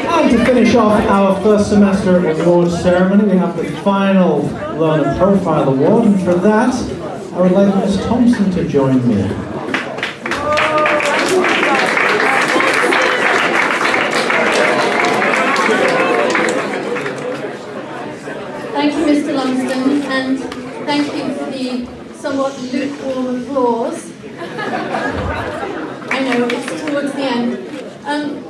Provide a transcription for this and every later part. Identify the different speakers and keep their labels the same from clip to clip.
Speaker 1: And to finish off our first semester award ceremony, we have the final Learner Profile Award, and for that, I would like Ms. Thompson to join me.
Speaker 2: Thank you, Mr. Lumsden, and thank you for the somewhat lukewarm applause. I know, it's towards the end.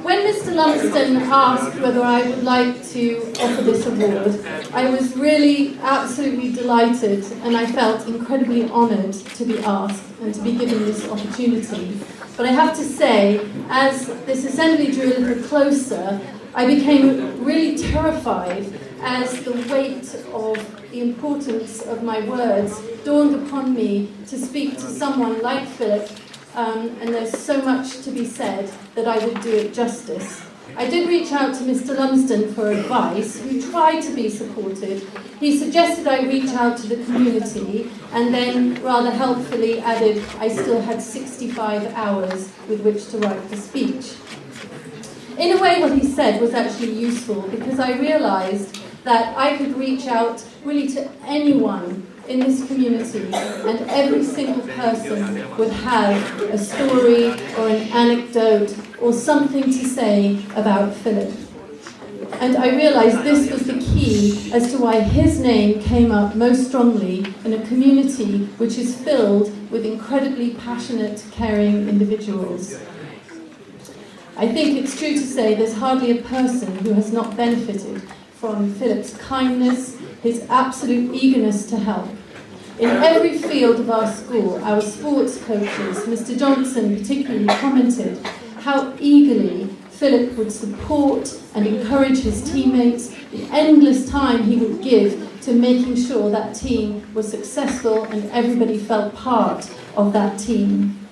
Speaker 2: When Mr. Lumsden asked whether I would like to offer this award, I was really absolutely delighted, and I felt incredibly honoured to be asked and to be given this opportunity. But I have to say, as this assembly drew a little closer, I became really terrified as the weight of the importance of my words dawned upon me to speak to someone like Philip, and there's so much to be said that I would do it justice. I did reach out to Mr. Lumsden for advice, who tried to be supportive. He suggested I reach out to the community, and then rather helpfully added I still had 65 hours with which to write the speech. In a way, what he said was actually useful, because I realised that I could reach out really to anyone in this community, and every single person would have a story or an anecdote or something to say about Philip. And I realised this was the key as to why his name came up most strongly in a community which is filled with incredibly passionate, caring individuals. I think it's true to say there's hardly a person who has not benefited from Philip's kindness, his absolute eagerness to help. In every field of our school, our sports coaches, Mr. Johnson particularly, commented how eagerly Philip would support and encourage his teammates, the endless time he would give to making sure that team was successful and everybody felt part of that team.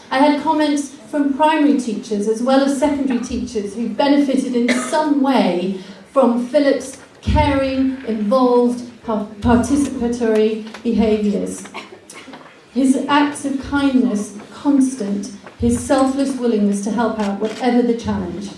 Speaker 2: I had comments from primary teachers as well as secondary teachers who benefited in some way from Philip's caring, involved, participatory behaviours. His acts of kindness, constant, his selfless willingness to help out whatever the challenge.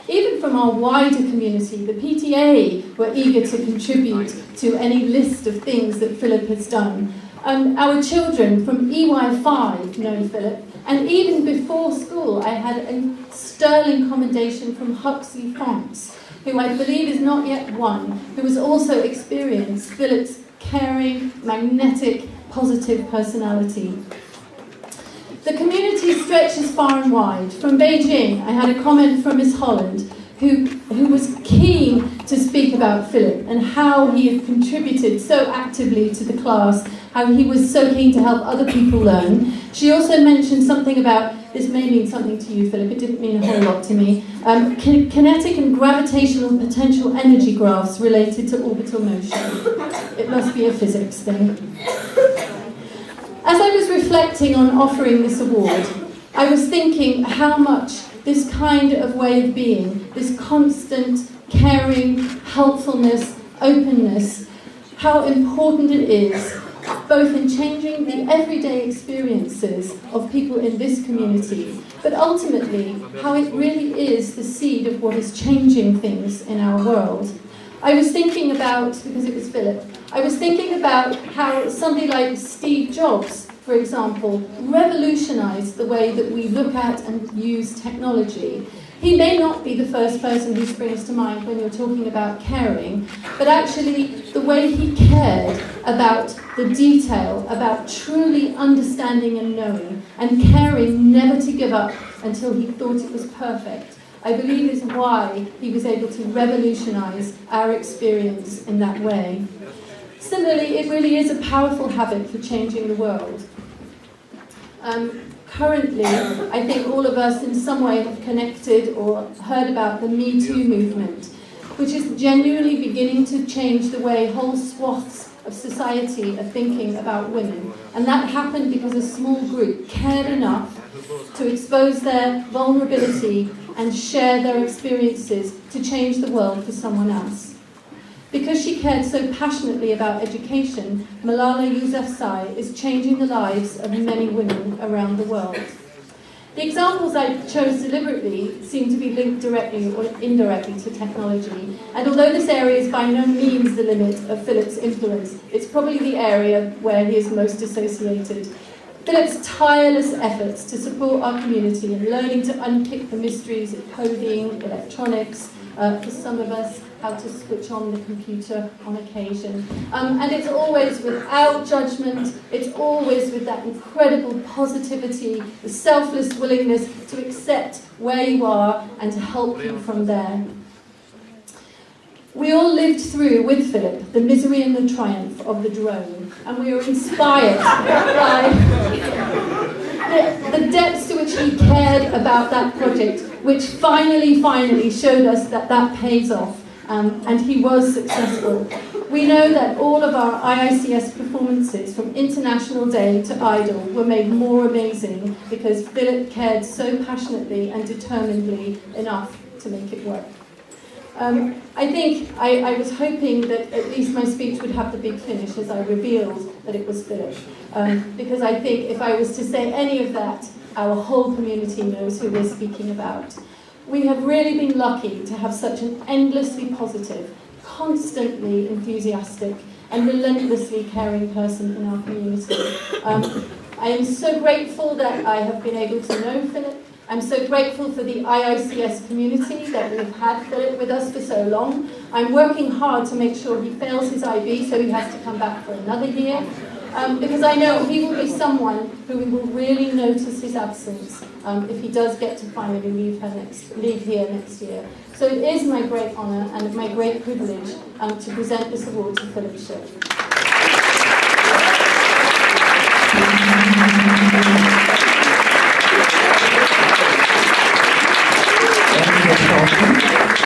Speaker 2: Even from our wider community, the PTA were eager to contribute to any list of things that Philip has done. Our children from EY5 know Philip, and even before school I had a sterling commendation from Huxley Fonts, who I believe is not yet one, who has also experienced Philip's caring, magnetic, positive personality. The community stretches far and wide. From Beijing, I had a comment from Miss Holland, who was keen to speak about Philip and how he had contributed so actively to the class, how he was so keen to help other people learn. She also mentioned something about, this may mean something to you, Philip, it didn't mean a whole lot to me, kinetic and gravitational potential energy graphs related to orbital motion. It must be a physics thing. As I was reflecting on offering this award, I was thinking how much this kind of way of being, this constant caring, helpfulness, openness, how important it is, both in changing the everyday experiences of people in this community, but ultimately how it really is the seed of what is changing things in our world. I was thinking about, because it was Philip, I was thinking about how somebody like Steve Jobs, for example, revolutionized the way that we look at and use technology. He may not be the first person who springs to mind when you're talking about caring, but actually the way he cared about the detail, about truly understanding and knowing, and caring never to give up until he thought it was perfect, I believe is why he was able to revolutionize our experience in that way. Similarly, it really is a powerful habit for changing the world. Currently, I think all of us in some way have connected or heard about the Me Too movement, which is genuinely beginning to change the way whole swaths of society are thinking about women. And that happened because a small group cared enough to expose their vulnerability and share their experiences to change the world for someone else. Because she cared so passionately about education, Malala Yousafzai is changing the lives of many women around the world. The examples I chose deliberately seem to be linked directly or indirectly to technology, and although this area is by no means the limit of Philip's influence, it's probably the area where he is most associated. Philip's tireless efforts to support our community in learning to unpick the mysteries of coding, electronics, for some of us, how to switch on the computer on occasion. And it's always without judgment, it's always with that incredible positivity, the selfless willingness to accept where you are and to help you from there. We all lived through, with Philip, the misery and the triumph of the drone, and we were inspired by the depths to which he cared about that project, which finally showed us that that pays off, and he was successful. We know that all of our IICS performances, from International Day to Idol, were made more amazing because Philip cared so passionately and determinedly enough to make it work. I think I was hoping that at least my speech would have the big finish as I revealed that it was Philip. Because I think if I was to say any of that, our whole community knows who we're speaking about. We have really been lucky to have such an endlessly positive, constantly enthusiastic, and relentlessly caring person in our community. I am so grateful that I have been able to know Philip. I'm so grateful for the IICS community that we've had Philip with us for so long. I'm working hard to make sure he fails his IB so he has to come back for another year. Because I know he will be someone who we will really notice his absence if he does get to finally leave here next year. So it is my great honour and my great privilege to present this award to Philip Schiff.